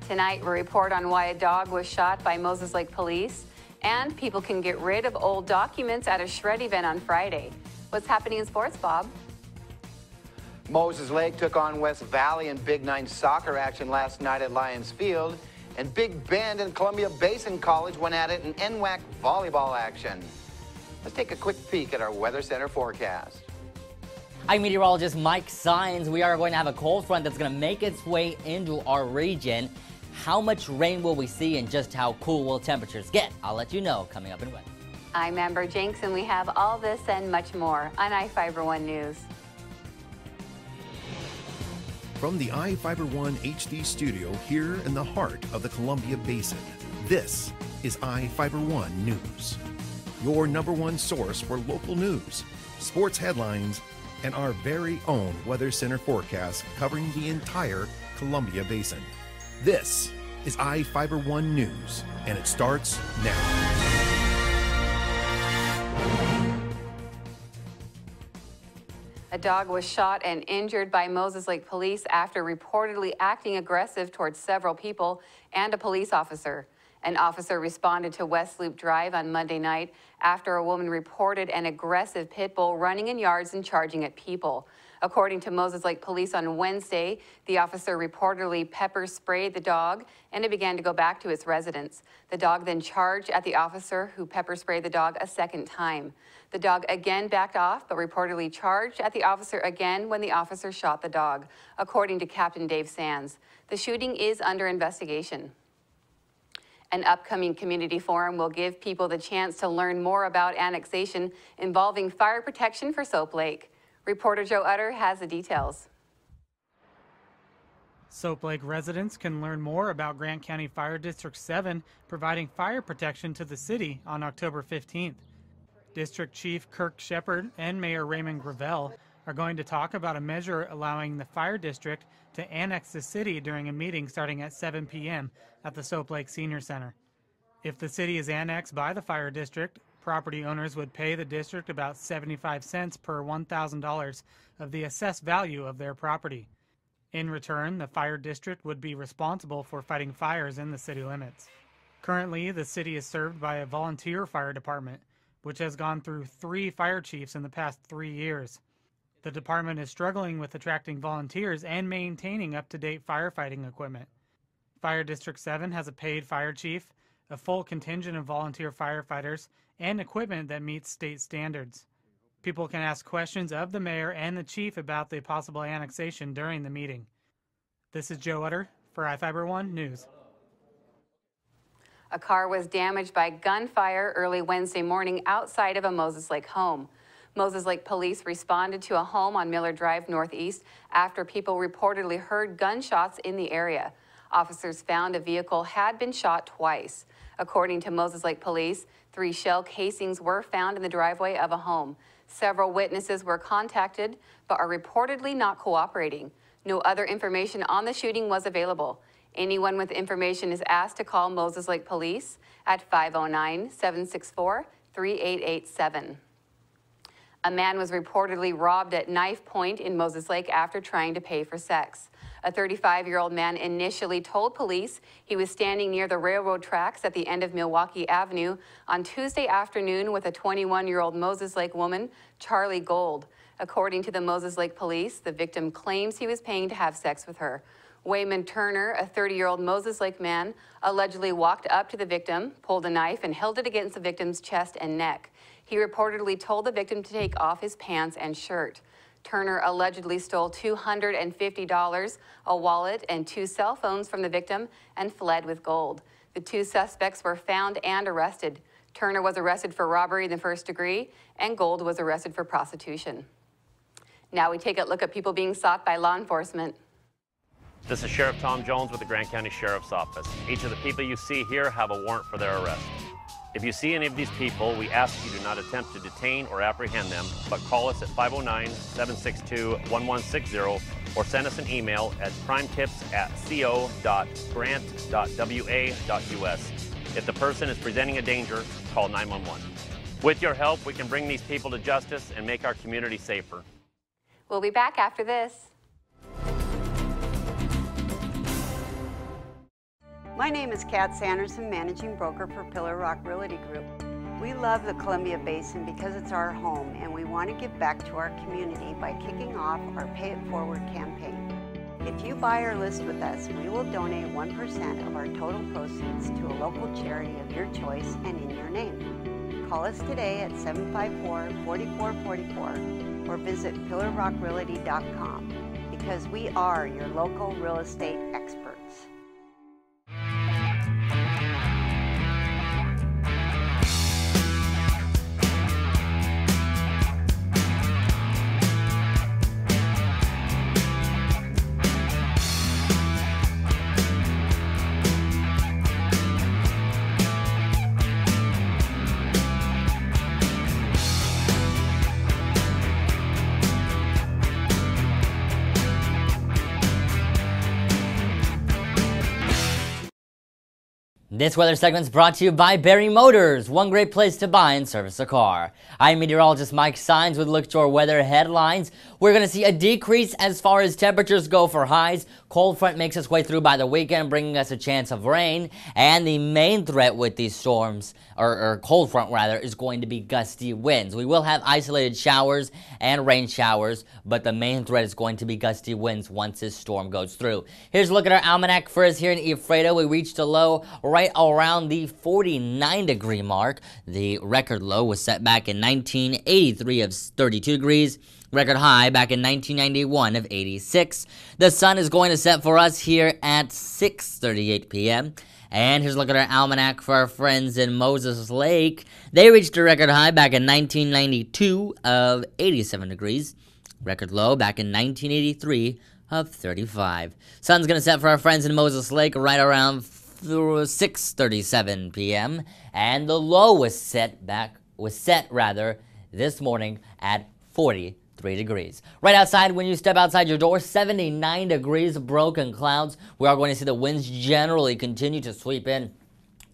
Tonight, we report on why a dog was shot by Moses Lake police, and people can get rid of old documents at a shred event on Friday. What's happening in sports, Bob? Moses Lake took on West Valley in Big Nine soccer action last night at Lions Field, and Big Bend and Columbia Basin College went at it in NWAC volleyball action. Let's take a quick peek at our Weather Center forecast. I'm meteorologist Mike Sines. We are going to have a cold front that's going to make its way into our region. How much rain will we see and just how cool will temperatures get? I'll let you know coming up in Wet. I'm Amber Jenks, and we have all this and much more on iFIBER 1 News. From the iFIBER 1 HD studio here in the heart of the Columbia Basin, this is iFIBER 1 News. Your #1 source for local news, sports headlines, and our very own Weather Center forecast covering the entire Columbia Basin. This is iFIBER 1 News, and it starts now. A dog was shot and injured by Moses Lake police after reportedly acting aggressive towards several people and a police officer. An officer responded to West Loop Drive on Monday night after a woman reported an aggressive pit bull running in yards and charging at people. According to Moses Lake police on Wednesday, the officer reportedly pepper sprayed the dog and it began to go back to its residence. The dog then charged at the officer, who pepper sprayed the dog a second time. The dog again backed off, but reportedly charged at the officer again when the officer shot the dog, according to Captain Dave Sands. The shooting is under investigation. An upcoming community forum will give people the chance to learn more about annexation involving fire protection for Soap Lake. Reporter Joe Utter has the details. Soap Lake residents can learn more about Grant County Fire District 7 providing fire protection to the city on October 15th. District Chief Kirk Shepard and Mayor Raymond Gravel are going to talk about a measure allowing the fire district to annex the city during a meeting starting at 7 p.m. at the Soap Lake Senior Center. If the city is annexed by the fire district, property owners would pay the district about 75 cents per $1,000 of the assessed value of their property. In return, the fire district would be responsible for fighting fires in the city limits. Currently, the city is served by a volunteer fire department, which has gone through 3 fire chiefs in the past 3 years. The department is struggling with attracting volunteers and maintaining up-to-date firefighting equipment. Fire District 7 has a paid fire chief, a full contingent of volunteer firefighters, and equipment that meets state standards. People can ask questions of the mayor and the chief about the possible annexation during the meeting. This is Joe Utter for iFIBER 1 News. A car was damaged by gunfire early Wednesday morning outside of a Moses Lake home. Moses Lake police responded to a home on Miller Drive Northeast after people reportedly heard gunshots in the area. Officers found a vehicle had been shot twice. According to Moses Lake police, 3 shell casings were found in the driveway of a home. Several witnesses were contacted, but are reportedly not cooperating. No other information on the shooting was available. Anyone with information is asked to call Moses Lake police at 509-764-3887. A man was reportedly robbed at knife point in Moses Lake after trying to pay for sex. A 35-year-old man initially told police he was standing near the railroad tracks at the end of Milwaukee Avenue on Tuesday afternoon with a 21-year-old Moses Lake woman, Charlie Gold. According to the Moses Lake police, the victim claims he was paying to have sex with her. Wayman Turner, a 30-year-old Moses Lake man, allegedly walked up to the victim, pulled a knife, and held it against the victim's chest and neck. He reportedly told the victim to take off his pants and shirt. Turner allegedly stole $250, a wallet, and 2 cell phones from the victim and fled with gold. The 2 suspects were found and arrested. Turner was arrested for robbery in the 1st degree, and Gold was arrested for prostitution. Now we take a look at people being sought by law enforcement. This is Sheriff Tom Jones with the Grant County Sheriff's Office. Each of the people you see here have a warrant for their arrest. If you see any of these people, we ask you do not attempt to detain or apprehend them, but call us at 509-762-1160 or send us an email at crimetips@co.grant.wa.us. If the person is presenting a danger, call 911. With your help, we can bring these people to justice and make our community safer. We'll be back after this. My name is Kat Sanderson, Managing Broker for Pillar Rock Realty Group. We love the Columbia Basin because it's our home, and we want to give back to our community by kicking off our Pay It Forward campaign. If you buy or list with us, we will donate 1% of our total proceeds to a local charity of your choice and in your name. Call us today at 754-4444 or visit pillarrockrealty.com because we are your local real estate experts. This weather segment is brought to you by Barry Motors, one great place to buy and service a car. I'm meteorologist Mike Sines with a look to our weather headlines. We're going to see a decrease as far as temperatures go for highs. Cold front makes its way through by the weekend, bringing us a chance of rain. And the main threat with these storms, or cold front rather, is going to be gusty winds. We will have isolated showers and rain showers, but the main threat is going to be gusty winds once this storm goes through. Here's a look at our almanac for us here in Ephrata. We reached a low right around the 49-degree mark. The record low was set back in 1983 of 32 degrees. Record high back in 1991 of 86. The sun is going to set for us here at 6:38 p.m. And here's a look at our almanac for our friends in Moses Lake. They reached a record high back in 1992 of 87 degrees. Record low back in 1983 of 35. Sun's going to set for our friends in Moses Lake right around 6:37 p.m. And the low was set this morning at 43 degrees. Right outside, when you step outside your door, 79 degrees, broken clouds. We are going to see the winds generally continue to sweep in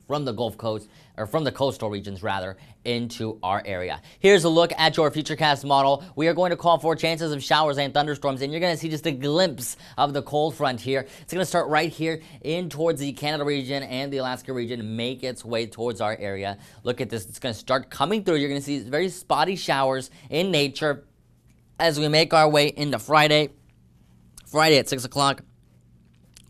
from the Gulf Coast, or from the coastal regions rather, into our area. Here's a look at your Futurecast model. We are going to call for chances of showers and thunderstorms, and you're going to see just a glimpse of the cold front here. It's going to start right here in towards the Canada region and the Alaska region, make its way towards our area. Look at this. It's going to start coming through. You're going to see very spotty showers in nature as we make our way into Friday. Friday at 6 o'clock.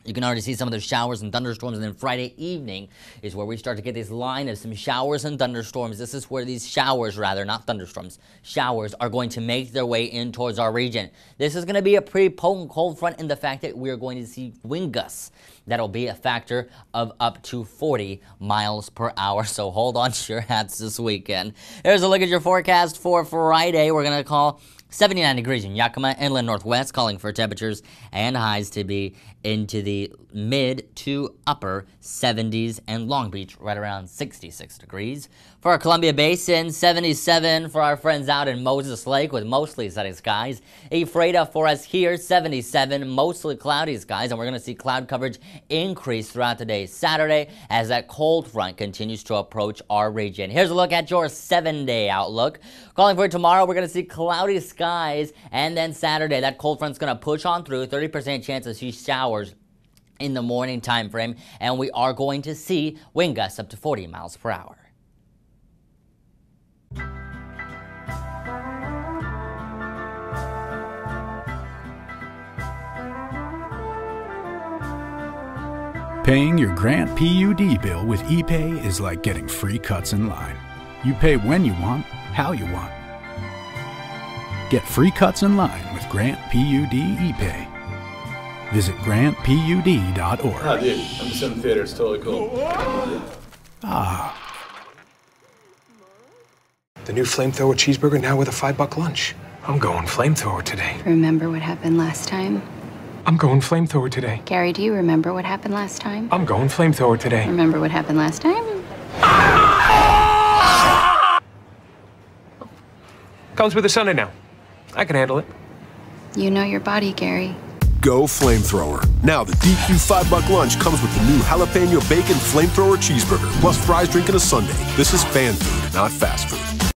You can already see some of those showers and thunderstorms, and then Friday evening is where we start to get this line of some showers and thunderstorms. This is where these showers, rather, not thunderstorms, showers are going to make their way in towards our region. This is going to be a pretty potent cold front in the fact that we are going to see wind gusts. That'll be a factor of up to 40 miles per hour, so hold on to your hats this weekend. Here's a look at your forecast for Friday. We're going to call 79 degrees in Yakima, inland northwest, calling for temperatures and highs to be into the mid to upper 70s, and Long Beach right around 66 degrees. For our Columbia Basin, 77 for our friends out in Moses Lake with mostly sunny skies. Ephrata for us here, 77, mostly cloudy skies, and we're going to see cloud coverage increase throughout the day Saturday as that cold front continues to approach our region. Here's a look at your 7-day outlook. Calling for tomorrow, we're going to see cloudy skies, and then Saturday, that cold front's going to push on through, 30% chance to see showers in the morning time frame, and we are going to see wind gusts up to 40 miles per hour. Paying your Grant PUD bill with ePay is like getting free cuts in line. You pay when you want, how you want. Get free cuts in line with Grant PUD ePay. Visit grantpud.org. Oh, dude, I'm just in the theater. It's totally cool. Ah. The new flamethrower cheeseburger now with a $5 lunch. I'm going flamethrower today. Remember what happened last time? I'm going flamethrower today. Gary, do you remember what happened last time? I'm going flamethrower today. Remember what happened last time? Comes with a Sunday now. I can handle it. You know your body, Gary. Go flamethrower. Now the DQ $5 lunch comes with the new jalapeno bacon flamethrower cheeseburger, plus fries, drink, and a sundae. This is fan food, not fast food.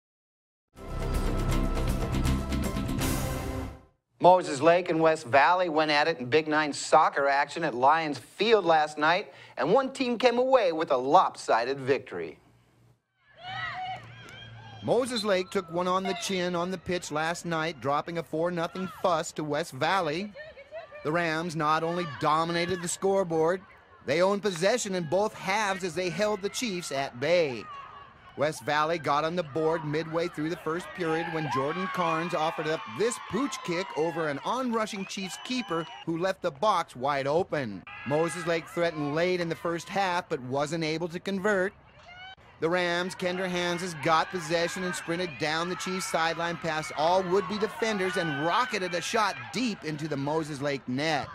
Moses Lake and West Valley went at it in Big 9 soccer action at Lions Field last night, and one team came away with a lopsided victory. Moses Lake took one on the chin on the pitch last night, dropping a 4-0 fuss to West Valley. The Rams not only dominated the scoreboard, they owned possession in both halves as they held the Chiefs at bay. West Valley got on the board midway through the first period when Jordan Carnes offered up this pooch kick over an onrushing Chiefs keeper who left the box wide open. Moses Lake threatened late in the first half but wasn't able to convert. The Rams' Kendra Hanses got possession and sprinted down the Chiefs' sideline past all would-be defenders and rocketed a shot deep into the Moses Lake net.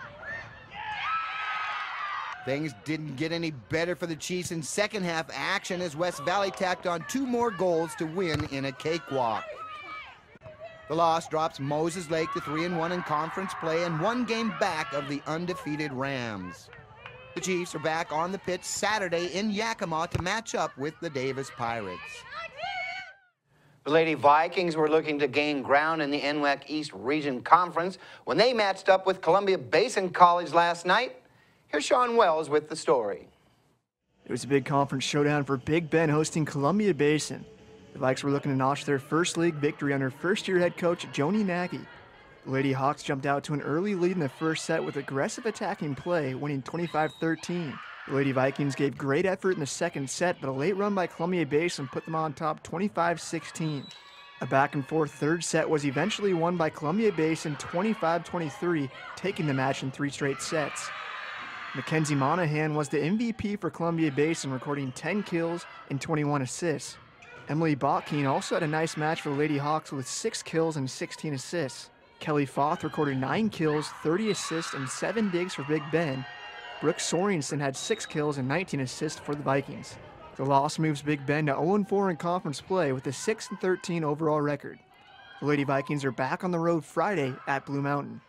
Things didn't get any better for the Chiefs in second half action as West Valley tacked on 2 more goals to win in a cakewalk. The loss drops Moses Lake to 3-1 in conference play and 1 game back of the undefeated Rams. The Chiefs are back on the pitch Saturday in Yakima to match up with the Davis Pirates. The Lady Vikings were looking to gain ground in the NWAC East Region Conference when they matched up with Columbia Basin College last night. Here's Sean Wells with the story. It was a big conference showdown for Big Ben hosting Columbia Basin. The Vikes were looking to notch their first league victory under first-year head coach Joni Nagy. The Lady Hawks jumped out to an early lead in the first set with aggressive attacking play, winning 25-13. The Lady Vikings gave great effort in the second set, but a late run by Columbia Basin put them on top 25-16. A back-and-forth third set was eventually won by Columbia Basin 25-23, taking the match in 3 straight sets. Mackenzie Monahan was the MVP for Columbia Basin, recording 10 kills and 21 assists. Emily Botkeen also had a nice match for the Lady Hawks with 6 kills and 16 assists. Kelly Foth recorded 9 kills, 30 assists, and 7 digs for Big Ben. Brooke Sorensen had 6 kills and 19 assists for the Vikings. The loss moves Big Ben to 0-4 in conference play with a 6-13 overall record. The Lady Vikings are back on the road Friday at Blue Mountain.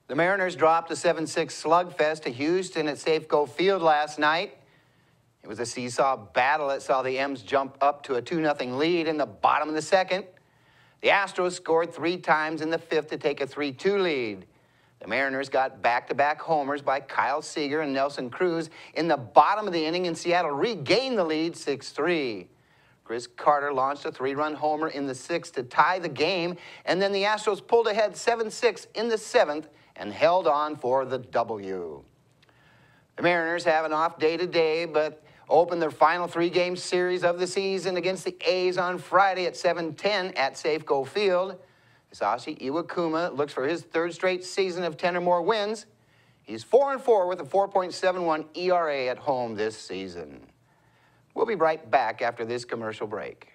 The Mariners dropped a 7-6 slugfest to Houston at Safeco Field last night. It was a seesaw battle that saw the M's jump up to a 2-0 lead in the bottom of the second. The Astros scored 3 times in the 5th to take a 3-2 lead. The Mariners got back-to-back homers by Kyle Seager and Nelson Cruz in the bottom of the inning, and Seattle regained the lead 6-3. Chris Carter launched a 3-run homer in the 6th to tie the game, and then the Astros pulled ahead 7-6 in the 7th and held on for the W. The Mariners have an off day today, but open their final 3-game series of the season against the A's on Friday at 7:10 at Safeco Field. Hisashi Iwakuma looks for his 3rd straight season of 10 or more wins. He's 4-4 with a 4.71 ERA at home this season. We'll be right back after this commercial break.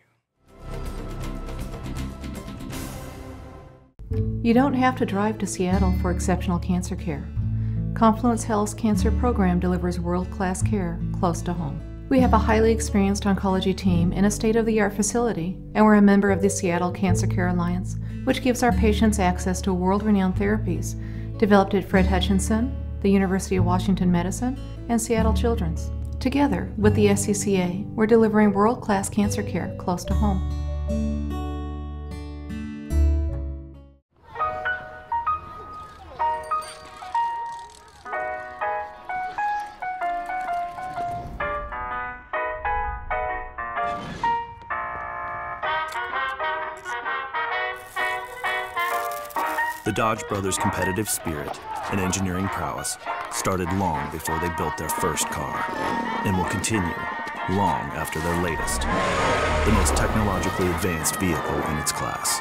You don't have to drive to Seattle for exceptional cancer care. Confluence Health's cancer program delivers world-class care close to home. We have a highly experienced oncology team in a state-of-the-art facility, and we're a member of the Seattle Cancer Care Alliance, which gives our patients access to world-renowned therapies developed at Fred Hutchinson, the University of Washington Medicine, and Seattle Children's. Together with the SCCA, we're delivering world-class cancer care close to home. The Dodge brothers' competitive spirit and engineering prowess started long before they built their first car, and will continue long after their latest, the most technologically advanced vehicle in its class.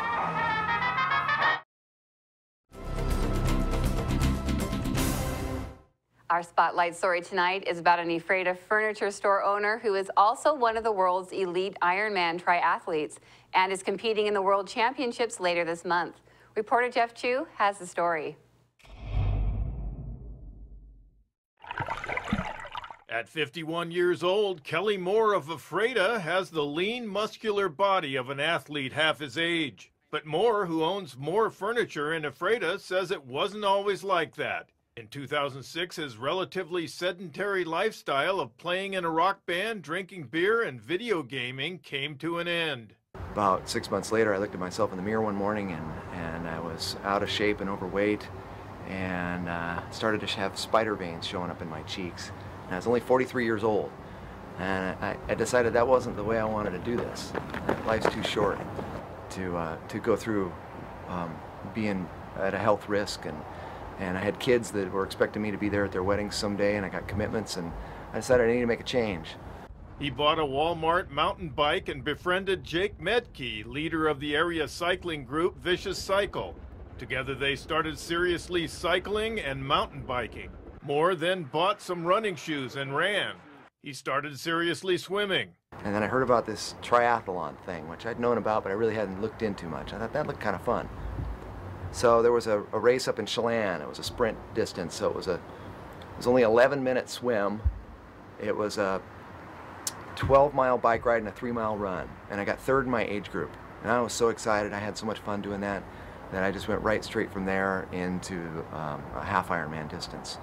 Our spotlight story tonight is about an Ephrata furniture store owner who is also one of the world's elite Ironman triathletes and is competing in the World Championships later this month. Reporter Jeff Chu has the story. At 51 years old, Kelly Moore of Ephrata has the lean, muscular body of an athlete half his age. But Moore, who owns Moore Furniture in Ephrata, says it wasn't always like that. In 2006, his relatively sedentary lifestyle of playing in a rock band, drinking beer, and video gaming came to an end. About 6 months later, I looked at myself in the mirror one morning and was out of shape and overweight, and started to have spider veins showing up in my cheeks. And I was only 43 years old, and I decided that wasn't the way I wanted to do this. Life's too short to go through being at a health risk, and I had kids that were expecting me to be there at their weddings someday, and I got commitments, and I decided I needed to make a change. He bought a Walmart mountain bike and befriended Jake Medke, leader of the area cycling group Vicious Cycle. Together they started seriously cycling and mountain biking. Moore then bought some running shoes and ran. He started seriously swimming. And then I heard about this triathlon thing, which I'd known about, but I really hadn't looked into much. I thought that looked kind of fun. So there was a race up in Chelan. It was a sprint distance, so it was only an 11-minute swim. It was a 12-mile bike ride and a 3-mile run, and I got third in my age group. And I was so excited. I had so much fun doing that I just went right straight from there into a half Ironman distance.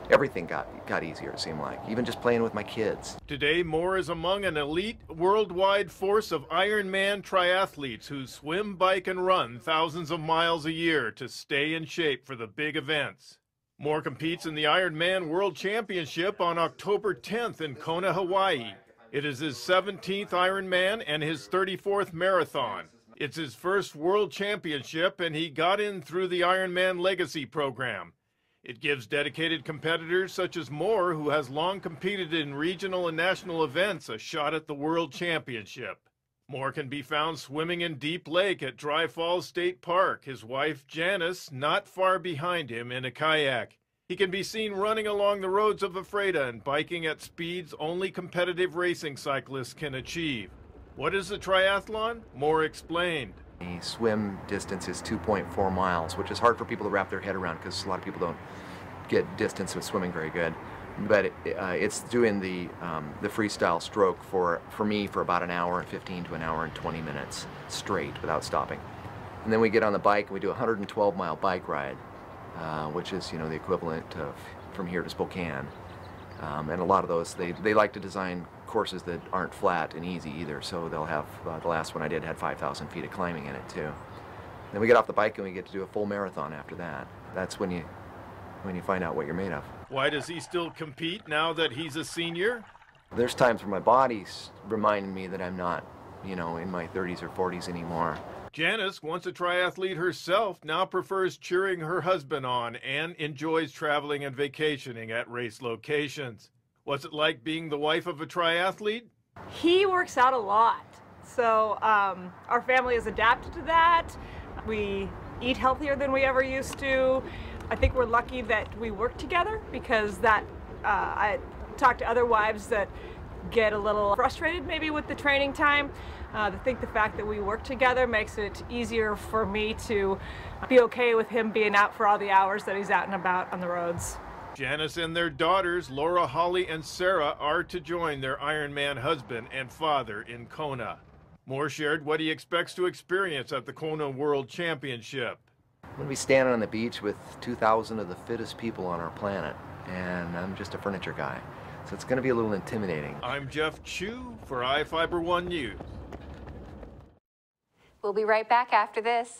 Everything got easier, it seemed like, even just playing with my kids. Today, Moore is among an elite worldwide force of Ironman triathletes who swim, bike, and run thousands of miles a year to stay in shape for the big events. Moore competes in the Ironman World Championship on October 10th in Kona, Hawaii. It is his 17th Ironman and his 34th marathon. It's his first World Championship, and he got in through the Ironman Legacy program. It gives dedicated competitors such as Moore, who has long competed in regional and national events, a shot at the World Championship. Moore can be found swimming in Deep Lake at Dry Falls State Park, his wife Janice not far behind him in a kayak. He can be seen running along the roads of Ephrata and biking at speeds only competitive racing cyclists can achieve. What is a triathlon? Moore explained. The swim distance is 2.4 miles, which is hard for people to wrap their head around because a lot of people don't get distance with swimming very good. But it's doing the freestyle stroke for me for about an hour and 15 to an hour and 20 minutes straight without stopping. And then we get on the bike and we do a 112-mile bike ride, which is, the equivalent of from here to Spokane. And a lot of those, they like to design courses that aren't flat and easy either, so they'll have, the last one I did had 5,000 feet of climbing in it too. Then we get off the bike and we get to do a full marathon after that. That's when you find out what you're made of. Why does he still compete now that he's a senior? There's times where my body's reminding me that I'm not, in my 30s or 40s anymore. Janice, once a triathlete herself, now prefers cheering her husband on and enjoys traveling and vacationing at race locations. What's it like being the wife of a triathlete? He works out a lot, so our family has adapted to that. We eat healthier than we ever used to. I think we're lucky that we work together because I talk to other wives that get a little frustrated maybe with the training time. I think the fact that we work together makes it easier for me to be okay with him being out for all the hours that he's out and about on the roads. Janice and their daughters, Laura, Holly, and Sarah, are to join their Ironman husband and father in Kona. Moore shared what he expects to experience at the Kona World Championship. I'm going to be standing on the beach with 2,000 of the fittest people on our planet, and I'm just a furniture guy. So it's going to be a little intimidating. I'm Jeff Chu for iFIBER 1 News. We'll be right back after this.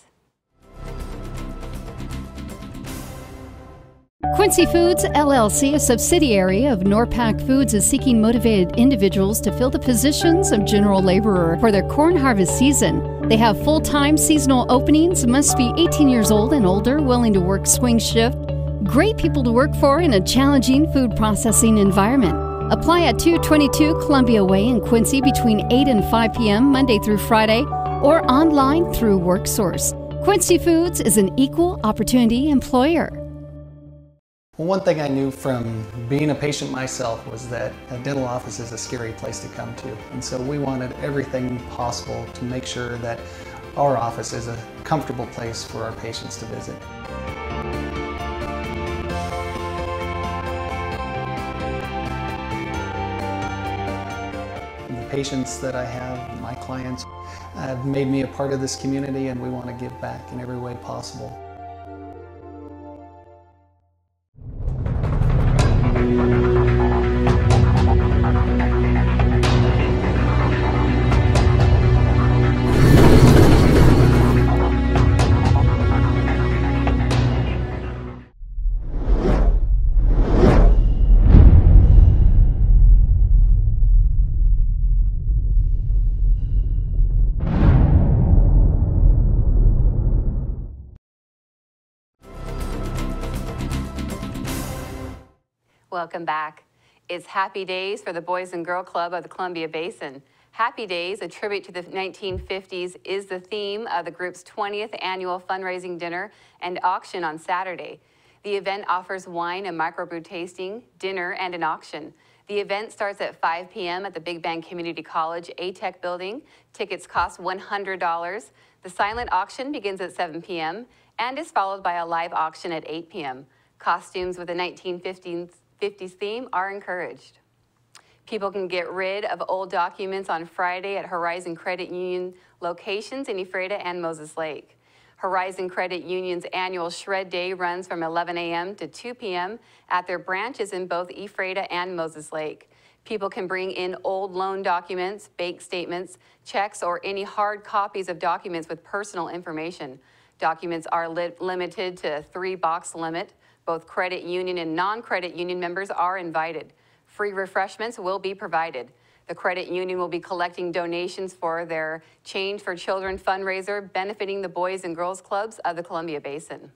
Quincy Foods, LLC, a subsidiary of Norpac Foods, is seeking motivated individuals to fill the positions of general laborer for their corn harvest season. They have full-time seasonal openings, must be 18 years old and older, willing to work swing shift. Great people to work for in a challenging food processing environment. Apply at 222 Columbia Way in Quincy between 8 and 5 p.m. Monday through Friday, or online through WorkSource. Quincy Foods is an equal opportunity employer. Well, one thing I knew from being a patient myself was that a dental office is a scary place to come to. And so we wanted everything possible to make sure that our office is a comfortable place for our patients to visit. The patients that I have, my clients, have made me a part of this community, and we want to give back in every way possible. Welcome back. It's Happy Days for the Boys and Girl Club of the Columbia Basin. Happy Days, a tribute to the 1950s, is the theme of the group's 20th annual fundraising dinner and auction on Saturday. The event offers wine and microbrew tasting, dinner, and an auction. The event starts at 5 p.m. at the Big Bend Community College A-Tech building. Tickets cost $100. The silent auction begins at 7 p.m. and is followed by a live auction at 8 p.m. Costumes with the 1950s theme are encouraged. People can get rid of old documents on Friday at Horizon Credit Union locations in Ephrata and Moses Lake. Horizon Credit Union's annual Shred Day runs from 11 a.m. to 2 p.m. at their branches in both Ephrata and Moses Lake. People can bring in old loan documents, bank statements, checks, or any hard copies of documents with personal information. Documents are limited to a 3-box limit. Both credit union and non-credit union members are invited. Free refreshments will be provided. The credit union will be collecting donations for their Change for Children fundraiser benefiting the Boys and Girls Clubs of the Columbia Basin.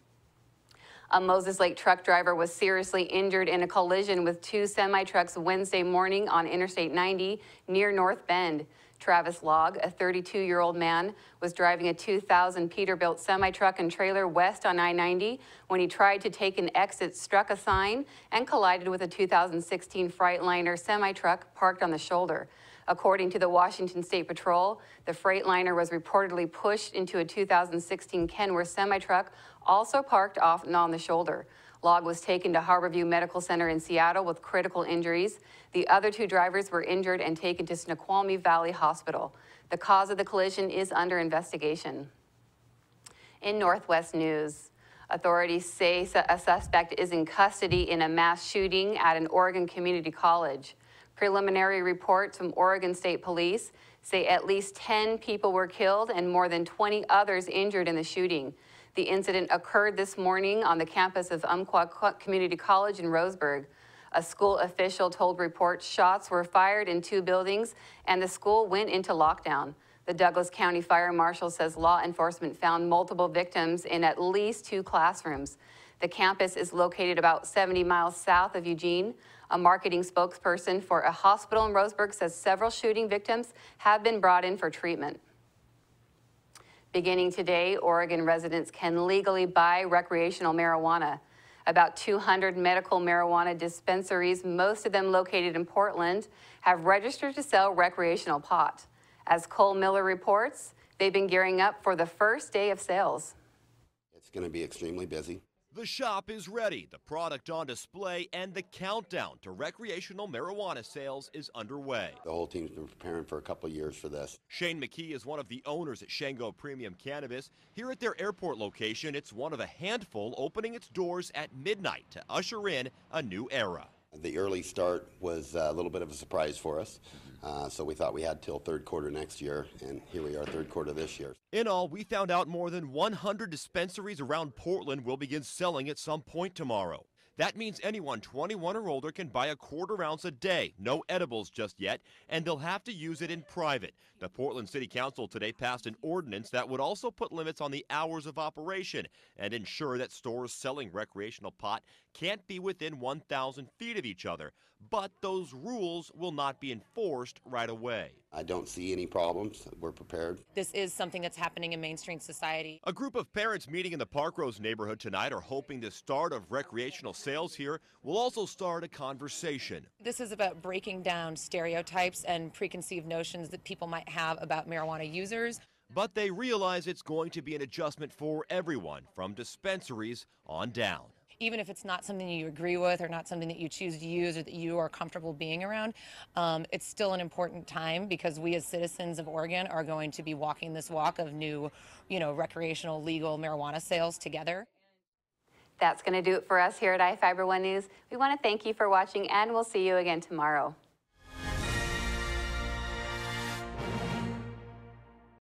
A Moses Lake truck driver was seriously injured in a collision with 2 semi-trucks Wednesday morning on Interstate 90 near North Bend. Travis Logg, a 32-year-old man, was driving a 2000 Peterbilt semi-truck and trailer west on I-90 when he tried to take an exit, struck a sign, and collided with a 2016 Freightliner semi-truck parked on the shoulder. According to the Washington State Patrol, the Freightliner was reportedly pushed into a 2016 Kenworth semi-truck, also parked off and on the shoulder. Logg was taken to Harborview Medical Center in Seattle with critical injuries. The other 2 drivers were injured and taken to Snoqualmie Valley Hospital. The cause of the collision is under investigation. In Northwest news, authorities say a suspect is in custody in a mass shooting at an Oregon community college. Preliminary reports from Oregon State Police say at least 10 people were killed and more than 20 others injured in the shooting. The incident occurred this morning on the campus of Umpqua Community College in Roseburg. A school official told reports shots were fired in 2 buildings and the school went into lockdown. The Douglas County Fire Marshal says law enforcement found multiple victims in at least 2 classrooms. The campus is located about 70 miles south of Eugene. A marketing spokesperson for a hospital in Roseburg says several shooting victims have been brought in for treatment. Beginning today, Oregon residents can legally buy recreational marijuana. About 200 medical marijuana dispensaries, most of them located in Portland, have registered to sell recreational pot. As Cole Miller reports, they've been gearing up for the first day of sales. It's going to be extremely busy. The shop is ready, the product on display, and the countdown to recreational marijuana sales is underway. The whole team's been preparing for a couple of years for this. Shane McKee is one of the owners at Shango Premium Cannabis. Here at their airport location, it's one of a handful opening its doors at midnight to usher in a new era. The early start was a little bit of a surprise for us. So we thought we had till 3rd quarter next year, and here we are 3rd quarter this year. In all, we found out more than 100 dispensaries around Portland will begin selling at some point tomorrow. That means anyone 21 or older can buy a 1/4 ounce a day, no edibles just yet, and they'll have to use it in private. The Portland City Council today passed an ordinance that would also put limits on the hours of operation and ensure that stores selling recreational pot can't be within 1,000 feet of each other. But those rules will not be enforced right away. I don't see any problems. We're prepared. This is something that's happening in mainstream society. A group of parents meeting in the Park Rose neighborhood tonight are hoping the start of recreational sales here will also start a conversation. This is about breaking down stereotypes and preconceived notions that people might have about marijuana users. But they realize it's going to be an adjustment for everyone, from dispensaries on down. Even if it's not something you agree with or not something that you choose to use or that you are comfortable being around, it's still an important time because we as citizens of Oregon are going to be walking this walk of new, recreational legal marijuana sales together. That's going to do it for us here at iFIBER 1 News. We want to thank you for watching and we'll see you again tomorrow.